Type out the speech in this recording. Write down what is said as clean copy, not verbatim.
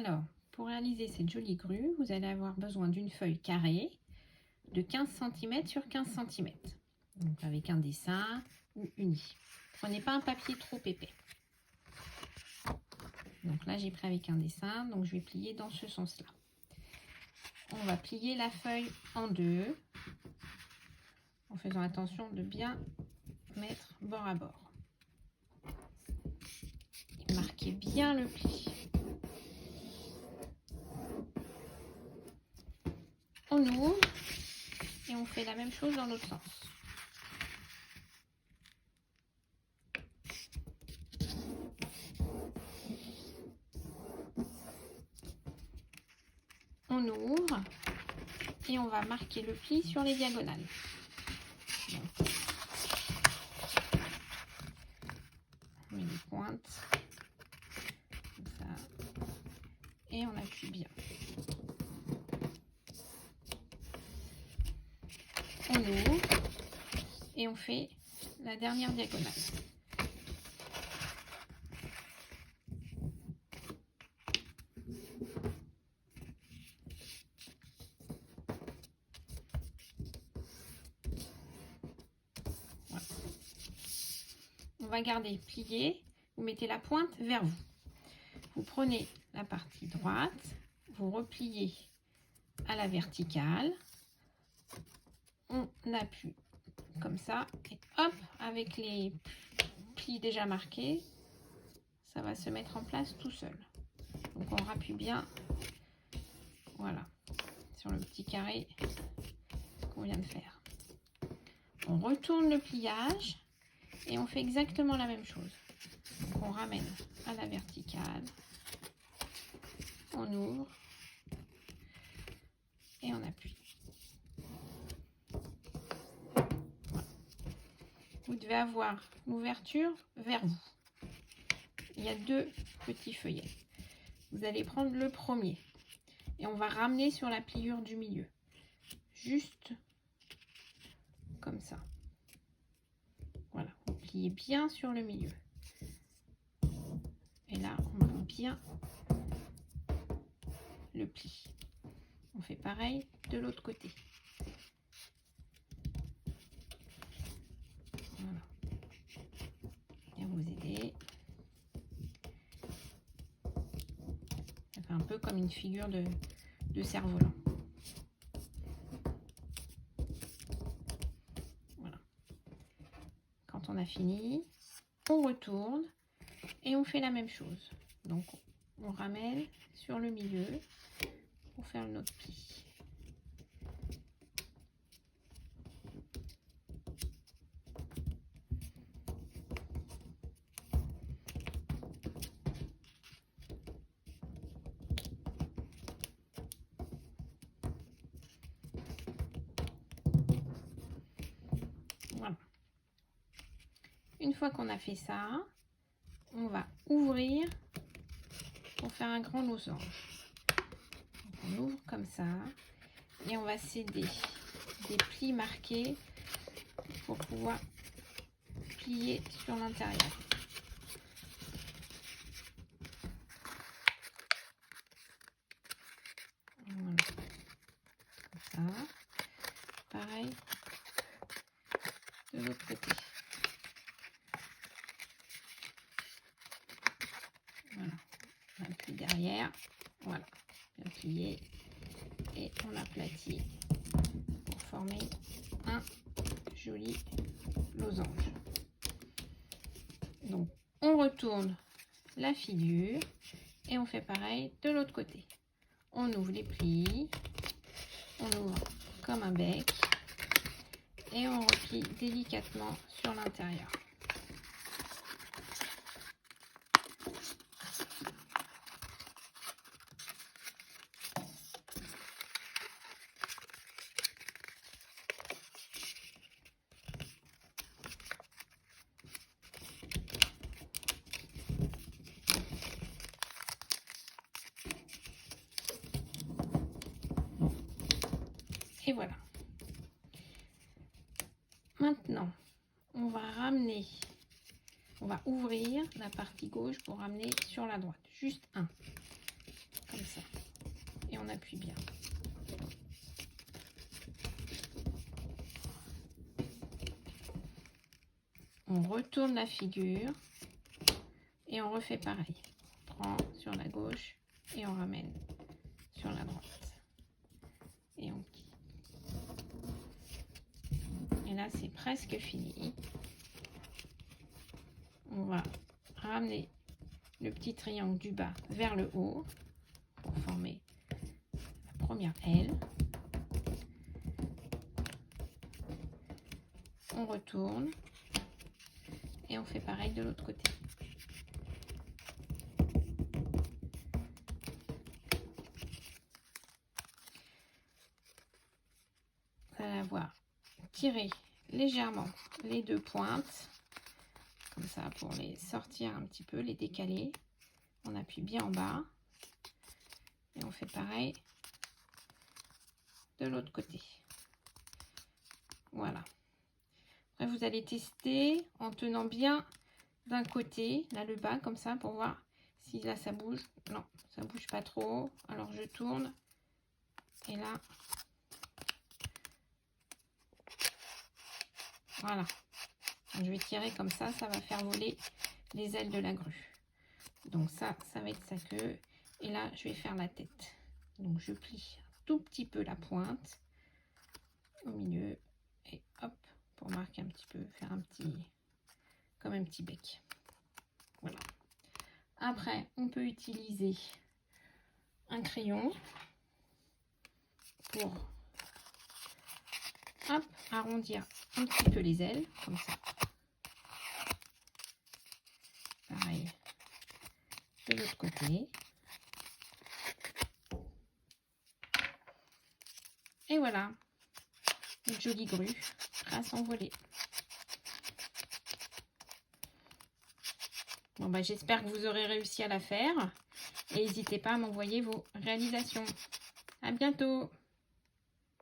Alors, pour réaliser cette jolie grue, vous allez avoir besoin d'une feuille carrée de 15 cm sur 15 cm. Donc avec un dessin ou uni. Prenez pas un papier trop épais. Donc là, j'ai pris avec un dessin, donc je vais plier dans ce sens-là. On va plier la feuille en deux, en faisant attention de bien mettre bord à bord. Et marquez bien le pli. On ouvre et on fait la même chose dans l'autre sens. On ouvre et on va marquer le pli sur les diagonales. Donc, on met les pointes comme ça et on appuie bien. On ouvre et on fait la dernière diagonale. Voilà. On va garder plié, vous mettez la pointe vers vous. Vous prenez la partie droite, vous repliez à la verticale, on appuie comme ça et hop, avec les plis déjà marqués, ça va se mettre en place tout seul. Donc on rappuie bien, voilà, sur le petit carré qu'on vient de faire. On retourne le pliage et on fait exactement la même chose. Donc on ramène à la verticale, on ouvre et on appuie. Voilà. Vous devez avoir l'ouverture vers vous. Il y a deux petits feuillets. Vous allez prendre le premier et on va ramener sur la pliure du milieu. Juste comme ça. Voilà, vous pliez bien sur le milieu. Et là, on met bien le pli. On fait pareil de l'autre côté. Voilà. Viens vous aider. Ça fait un peu comme une figure de cerf-volant. Voilà. Quand on a fini, on retourne et on fait la même chose. Donc, on ramène sur le milieu pour faire notre pli. Voilà. Une fois qu'on a fait ça, on va ouvrir pour faire un grand losange. On ouvre comme ça et on va céder des plis marqués pour pouvoir plier sur l'intérieur. Voilà. Comme ça. Pareil de l'autre côté. Voilà. On appuie derrière. Voilà. Bien plié. Et on aplatit pour former un joli losange. Donc, on retourne la figure et on fait pareil de l'autre côté. On ouvre les plis, on ouvre comme un bec et on replie délicatement sur l'intérieur. Et voilà. Maintenant, on va ouvrir la partie gauche pour ramener sur la droite. Juste un. Comme appuie bien. On retourne la figure et on refait pareil. On prend sur la gauche et on ramène sur la droite. Et on plie. Et là, c'est presque fini. On va ramener le petit triangle du bas vers le haut pour former la première aile. On retourne et on fait pareil de l'autre côté. Vous allez avoir tiré légèrement les deux pointes, comme ça pour les sortir un petit peu, les décaler. On appuie bien en bas et on fait pareil de l'autre côté. Voilà. Après, vous allez tester en tenant bien d'un côté, là le bas, comme ça, pour voir si là ça bouge. Non, ça bouge pas trop. Alors je tourne et là, voilà. Je vais tirer comme ça va faire voler les ailes de la grue. Donc ça va être sa queue. Et là, je vais faire la tête. Donc je plie un tout petit peu la pointe au milieu et hop, pour marquer un petit peu, faire un petit, comme un petit bec. Voilà. Après, on peut utiliser un crayon pour hop, arrondir un petit peu les ailes, comme ça. Pareil de l'autre côté. Et voilà, une jolie grue à s'envoler. Bon, bah, j'espère que vous aurez réussi à la faire. Et n'hésitez pas à m'envoyer vos réalisations. À bientôt!